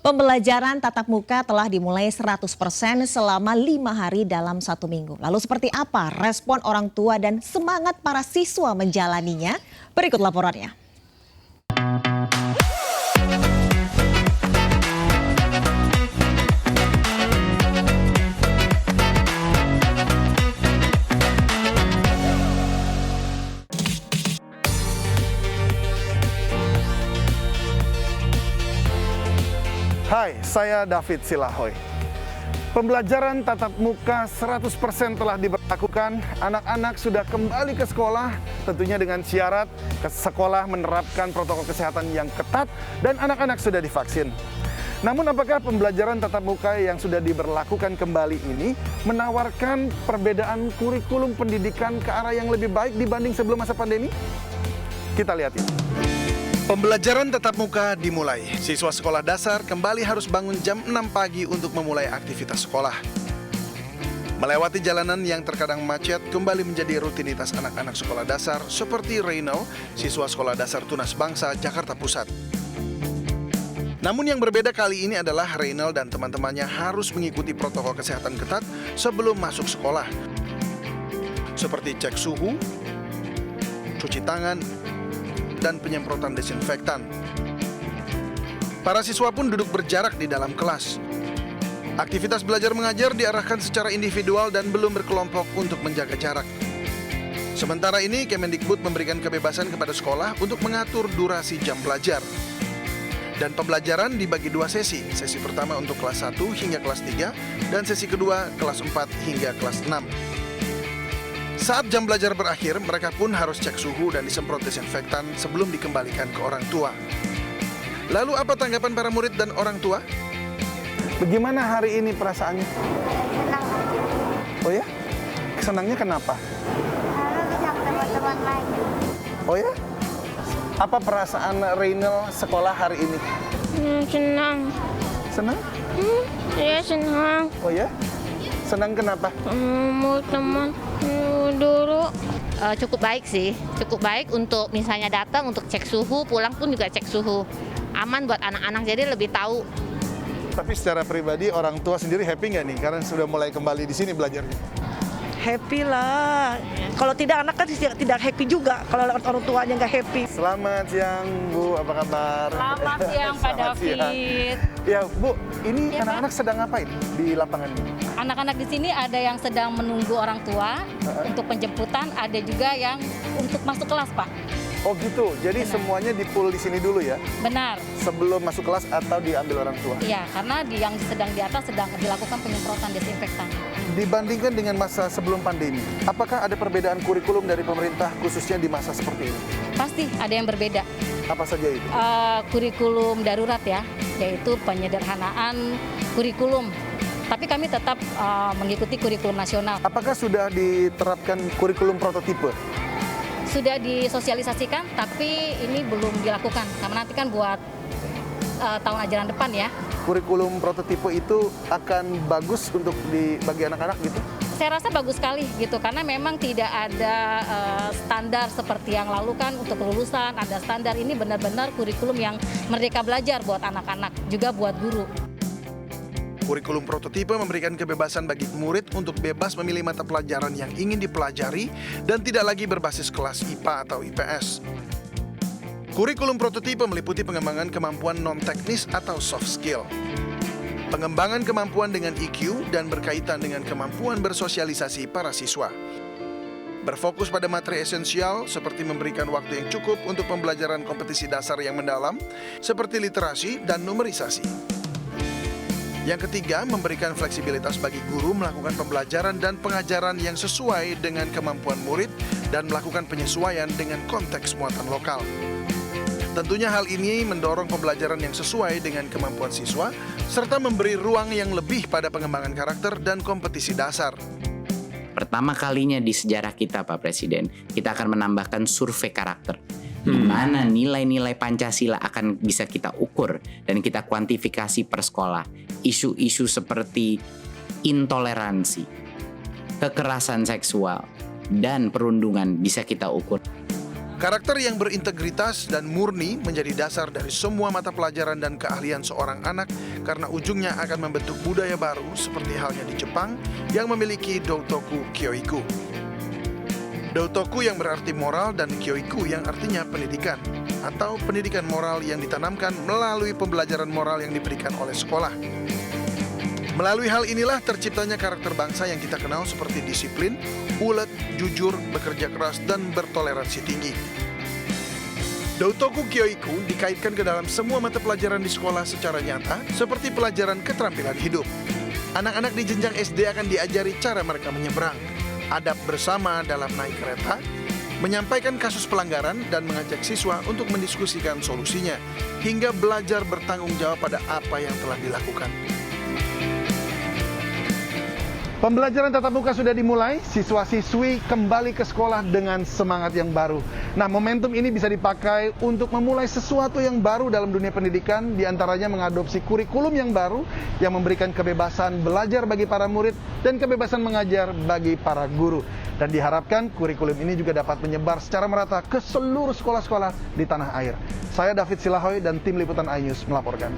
Pembelajaran tatap muka telah dimulai 100% selama 5 hari dalam 1 minggu. Lalu seperti apa respon orang tua dan semangat para siswa menjalaninya? Berikut laporannya. Hai, saya David Silahoy. Pembelajaran tatap muka 100% telah diberlakukan. Anak-anak sudah kembali ke sekolah, tentunya dengan syarat ke sekolah menerapkan protokol kesehatan yang ketat dan anak-anak sudah divaksin. Namun apakah pembelajaran tatap muka yang sudah diberlakukan kembali ini menawarkan perbedaan kurikulum pendidikan ke arah yang lebih baik dibanding sebelum masa pandemi? Kita lihat ini. Pembelajaran tatap muka dimulai. Siswa sekolah dasar kembali harus bangun jam 6 pagi untuk memulai aktivitas sekolah. Melewati jalanan yang terkadang macet kembali menjadi rutinitas anak-anak sekolah dasar seperti Reynal, siswa sekolah dasar Tunas Bangsa, Jakarta Pusat. Namun yang berbeda kali ini adalah Reynal dan teman-temannya harus mengikuti protokol kesehatan ketat sebelum masuk sekolah. Seperti cek suhu, cuci tangan, dan penyemprotan desinfektan. Para siswa pun duduk berjarak di dalam kelas. Aktivitas belajar mengajar diarahkan secara individual dan belum berkelompok untuk menjaga jarak. Sementara ini, Kemendikbud memberikan kebebasan kepada sekolah untuk mengatur durasi jam belajar. Dan pembelajaran dibagi 2 sesi. Sesi pertama untuk kelas 1 hingga kelas 3, dan sesi kedua kelas 4 hingga kelas 6. Saat jam belajar berakhir, mereka pun harus cek suhu dan disemprot desinfektan sebelum dikembalikan ke orang tua. Lalu apa tanggapan para murid dan orang tua? Bagaimana hari ini perasaannya? Senang. Oh ya? Senangnya kenapa? Karena bisa ketemu teman lain. Oh ya? Apa perasaan Reynal sekolah hari ini? Senang. Senang? Iya senang. Oh ya? Senang kenapa? Mau teman dulu. Cukup baik sih, cukup baik untuk misalnya datang untuk cek suhu, pulang pun juga cek suhu. Aman buat anak-anak, jadi lebih tahu. Tapi secara pribadi orang tua sendiri happy nggak nih karena sudah mulai kembali di sini belajarnya? Happy lah. Kalau tidak anak kan tidak happy juga kalau orang tuanya nggak happy. Selamat siang Bu, apa kabar? Selamat siang Pak Selamat siang. David. Ya Bu, ini Ya, anak-anak sedang ngapain di lapangan ini? Anak-anak di sini ada yang sedang menunggu orang tua untuk penjemputan, ada juga yang untuk masuk kelas, Pak. Oh gitu, jadi Benar. semuanya di-pool di sini dulu ya? Benar. Sebelum masuk kelas atau diambil orang tua? Iya, karena yang sedang di atas sedang dilakukan penyemprotan desinfektan. Dibandingkan dengan masa sebelum pandemi, apakah ada perbedaan kurikulum dari pemerintah khususnya di masa seperti ini? Pasti ada yang berbeda. Apa saja itu? Kurikulum darurat ya, yaitu penyederhanaan kurikulum. Tapi kami tetap mengikuti kurikulum nasional. Apakah sudah diterapkan kurikulum prototipe? Sudah disosialisasikan, tapi ini belum dilakukan. Karena nanti kan buat tahun ajaran depan ya. Kurikulum prototipe itu akan bagus untuk bagi anak-anak gitu? Saya rasa bagus sekali gitu, karena memang tidak ada standar seperti yang lalu kan untuk kelulusan, ada standar. Ini benar-benar kurikulum yang merdeka belajar buat anak-anak, juga buat guru. Kurikulum prototipe memberikan kebebasan bagi murid untuk bebas memilih mata pelajaran yang ingin dipelajari dan tidak lagi berbasis kelas IPA atau IPS. Kurikulum prototipe meliputi pengembangan kemampuan non-teknis atau soft skill, pengembangan kemampuan dengan EQ dan berkaitan dengan kemampuan bersosialisasi para siswa. Berfokus pada materi esensial seperti memberikan waktu yang cukup untuk pembelajaran kompetisi dasar yang mendalam seperti literasi dan numerisasi. Yang ketiga, memberikan fleksibilitas bagi guru melakukan pembelajaran dan pengajaran yang sesuai dengan kemampuan murid dan melakukan penyesuaian dengan konteks muatan lokal. Tentunya hal ini mendorong pembelajaran yang sesuai dengan kemampuan siswa, serta memberi ruang yang lebih pada pengembangan karakter dan kompetisi dasar. Pertama kalinya di sejarah kita, Pak Presiden, kita akan menambahkan survei karakter. Di mana nilai-nilai Pancasila akan bisa kita ukur dan kita kuantifikasi per sekolah. Isu-isu seperti intoleransi, kekerasan seksual, dan perundungan bisa kita ukur. Karakter yang berintegritas dan murni menjadi dasar dari semua mata pelajaran dan keahlian seorang anak karena ujungnya akan membentuk budaya baru seperti halnya di Jepang yang memiliki Doutoku Kyoiku. Doutoku yang berarti moral dan Kyoiku yang artinya pendidikan atau pendidikan moral yang ditanamkan melalui pembelajaran moral yang diberikan oleh sekolah. Melalui hal inilah terciptanya karakter bangsa yang kita kenal seperti disiplin, ulet, jujur, bekerja keras, dan bertoleransi tinggi. Doutoku Kyoiku dikaitkan ke dalam semua mata pelajaran di sekolah secara nyata seperti pelajaran keterampilan hidup. Anak-anak di jenjang SD akan diajari cara mereka menyeberang, adab bersama dalam naik kereta, menyampaikan kasus pelanggaran dan mengajak siswa untuk mendiskusikan solusinya, hingga belajar bertanggung jawab pada apa yang telah dilakukan. Pembelajaran tatap muka sudah dimulai, siswa-siswi kembali ke sekolah dengan semangat yang baru. Nah, momentum ini bisa dipakai untuk memulai sesuatu yang baru dalam dunia pendidikan, diantaranya mengadopsi kurikulum yang baru yang memberikan kebebasan belajar bagi para murid dan kebebasan mengajar bagi para guru. Dan diharapkan kurikulum ini juga dapat menyebar secara merata ke seluruh sekolah-sekolah di tanah air. Saya David Silahoy dan tim Liputan iNews melaporkan.